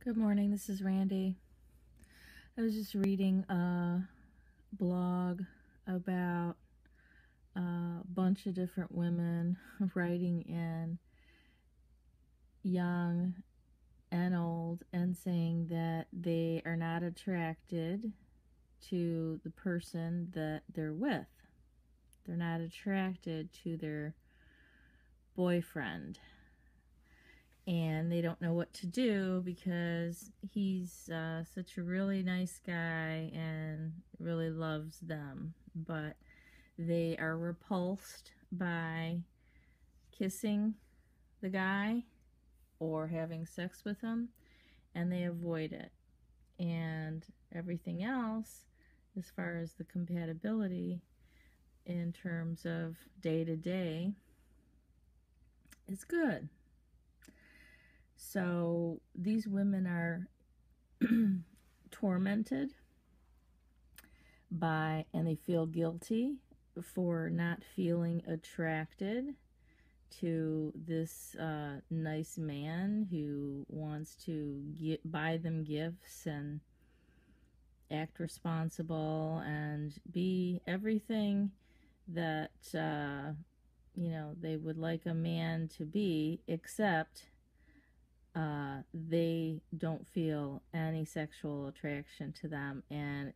Good morning, this is Randy. I was just reading a blog about a bunch of different women writing in, young and old, and saying that they are not attracted to the person that they're with. They're not attracted to their boyfriend. And they don't know what to do because he's such a really nice guy and really loves them. But they are repulsed by kissing the guy or having sex with him, and they avoid it. And everything else, as far as the compatibility in terms of day to day, is good. So these women are tormented by, and they feel guilty for not feeling attracted to this nice man who wants to buy them gifts and act responsible and be everything that they would like a man to be, except they don't feel any sexual attraction to them, and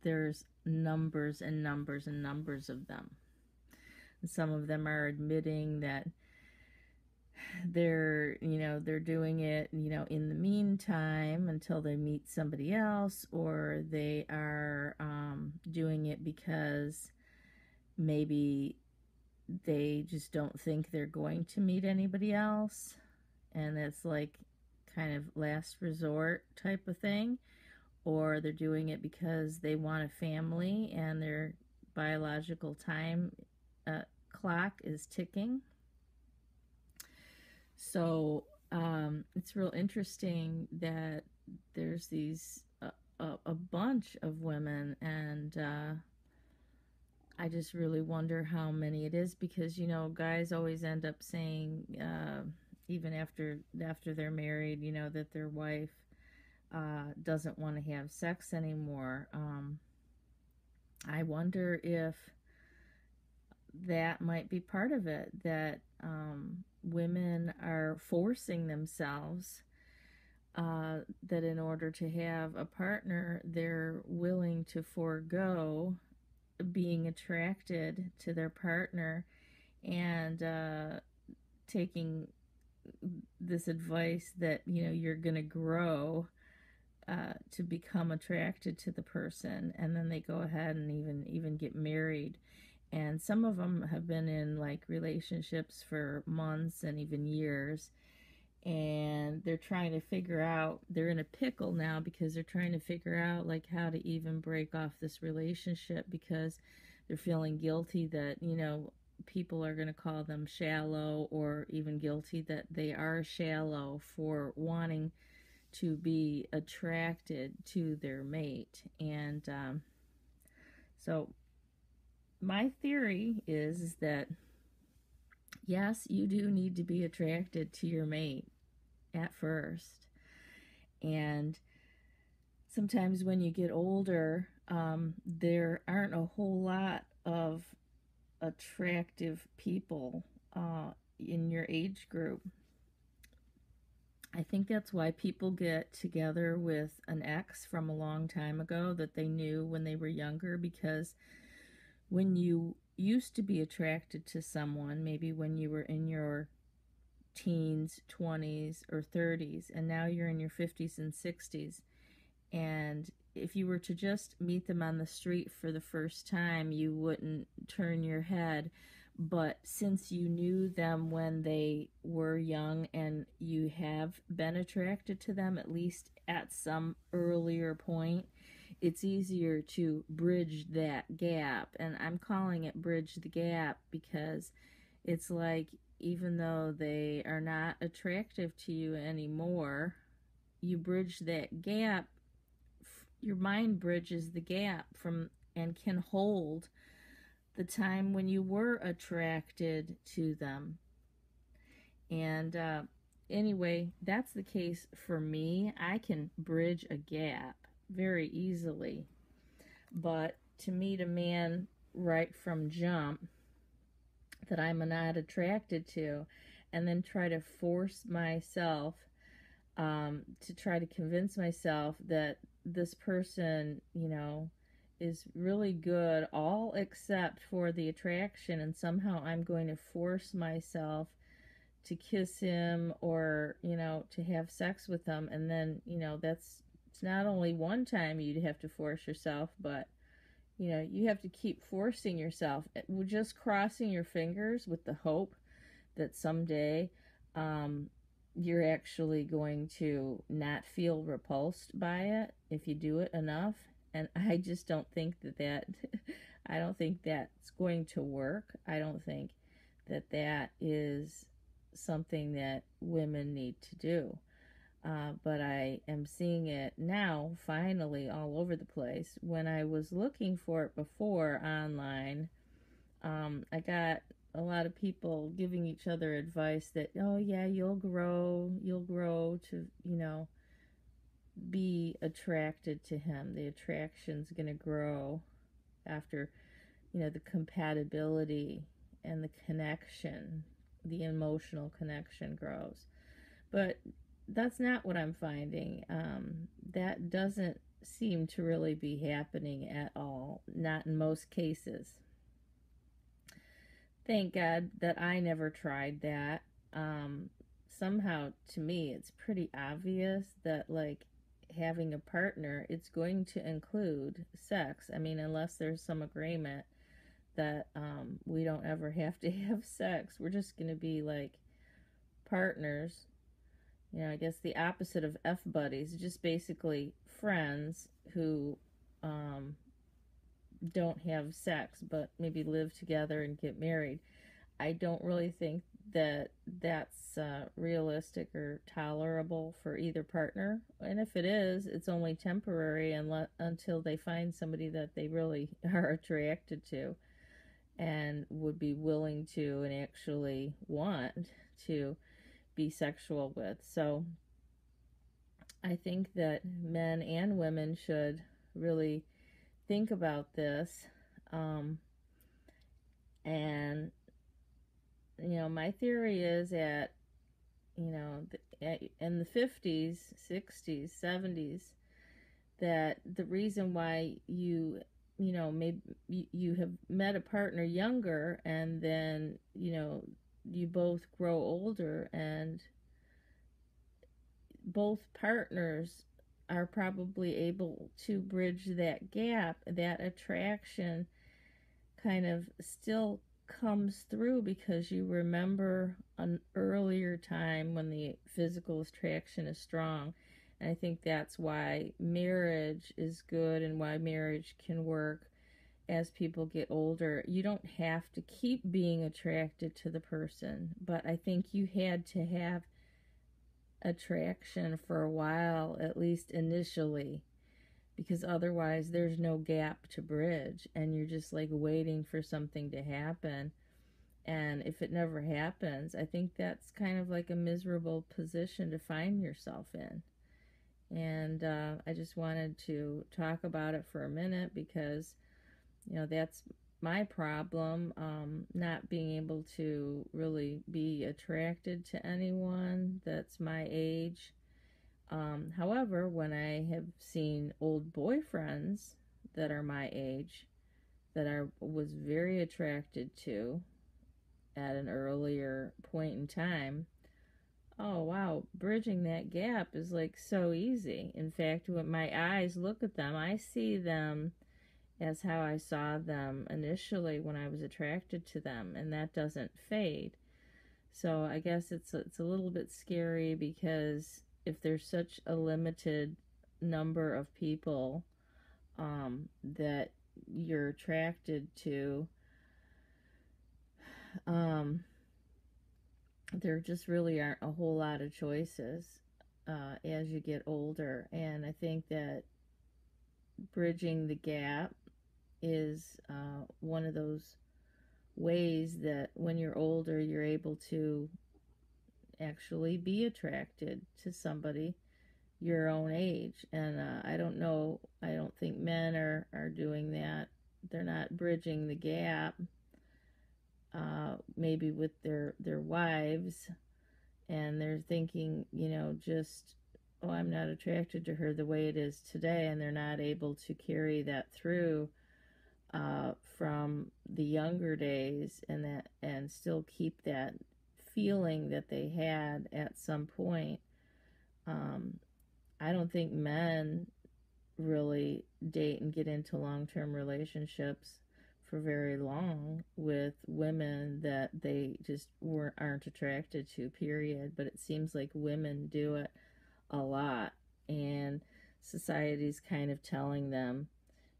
there's numbers and numbers and numbers of them. Some of them are admitting that they're doing it, in the meantime until they meet somebody else, or they are doing it because maybe they just don't think they're going to meet anybody else, and it's like kind of last resort type of thing, or they're doing it because they want a family and their biological time clock is ticking. So it's real interesting that there's these a bunch of women, and I just really wonder how many it is, because guys always end up saying, even after they're married, that their wife doesn't want to have sex anymore. I wonder if that might be part of it, that women are forcing themselves, that in order to have a partner, they're willing to forego being attracted to their partner, and taking this advice that you're going to grow to become attracted to the person, and then they go ahead and even get married. And some of them have been in like relationships for months and even years, and they're trying to figure out, they're in a pickle now because they're trying to figure out like how to even break off this relationship, because they're feeling guilty that people are going to call them shallow, or even guilty that they are shallow for wanting to be attracted to their mate. And so my theory is that yes, you do need to be attracted to your mate at first, and sometimes when you get older, there aren't a whole lot of attractive people in your age group. I think that's why people get together with an ex from a long time ago that they knew when they were younger, because when you used to be attracted to someone, maybe when you were in your teens, 20s, or 30s, and now you're in your 50s and 60s, and if you were to just meet them on the street for the first time, you wouldn't turn your head. But since you knew them when they were young, and you have been attracted to them at least at some earlier point, it's easier to bridge that gap. And I'm calling it bridge the gap because it's like, even though they are not attractive to you anymore, you bridge that gap. Your mind bridges the gap from, and can hold the time when you were attracted to them. And anyway, that's the case for me. I can bridge a gap very easily. But to meet a man right from jump that I'm not attracted to, and then try to force myself to try to convince myself that this person, is really good, all except for the attraction, and somehow I'm going to force myself to kiss him or, to have sex with him. And then, it's not only one time you'd have to force yourself, but you have to keep forcing yourself. Just crossing your fingers with the hope that someday um, you're actually going to not feel repulsed by it if you do it enough. And I just don't think that I don't think that's going to work. I don't think that is something that women need to do. But I am seeing it now, finally, all over the place. When I was looking for it before online, I got a lot of people giving each other advice that, oh, yeah, you'll grow to, be attracted to him. The attraction's going to grow after, the compatibility and the connection, the emotional connection grows. But that's not what I'm finding. That doesn't seem to really be happening at all, not in most cases. Thank God that I never tried that. Somehow, to me, it's pretty obvious that, like, having a partner, it's going to include sex. I mean, unless there's some agreement that we don't ever have to have sex, we're just going to be like partners. I guess the opposite of F buddies, just basically friends who don't have sex but maybe live together and get married. I don't really think that that's realistic or tolerable for either partner. And if it is, it's only temporary until they find somebody that they really are attracted to and would be willing to and actually want to be sexual with. So I think that men and women should really think about this. And, my theory is that, in the 50s, 60s, 70s, that the reason why maybe you have met a partner younger and then, you both grow older and both partners are probably able to bridge that gap. That attraction kind of still comes through because you remember an earlier time when the physical attraction is strong. And I think that's why marriage is good and why marriage can work as people get older. You don't have to keep being attracted to the person, but I think you had to have attraction for a while, at least initially, because otherwise there's no gap to bridge and you're just like waiting for something to happen. And if it never happens, I think that's kind of like a miserable position to find yourself in. And I just wanted to talk about it for a minute because, that's my problem, not being able to really be attracted to anyone that's my age. However, when I have seen old boyfriends that are my age that I was very attracted to at an earlier point in time, oh wow, bridging that gap is like so easy. In fact, when my eyes look at them, I see them as how I saw them initially when I was attracted to them, and that doesn't fade. So I guess it's a little bit scary because if there's such a limited number of people that you're attracted to, there just really aren't a whole lot of choices as you get older. And I think that bridging the gap is one of those ways that when you're older, you're able to actually be attracted to somebody your own age. And I don't know, I don't think men are doing that. They're not bridging the gap, maybe with their wives, and they're thinking, just, oh, I'm not attracted to her the way it is today, and they're not able to carry that through from the younger days, and still keep that feeling that they had at some point. um, I don't think men really date and get into long-term relationships for very long with women that they just aren't attracted to, period. But it seems like women do it a lot, and society's kind of telling them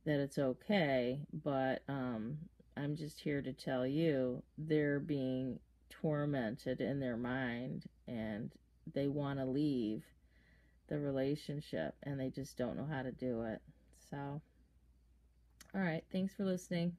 that it's okay. But I'm just here to tell you they're being tormented in their mind, and they want to leave the relationship and they just don't know how to do it. So, all right, thanks for listening.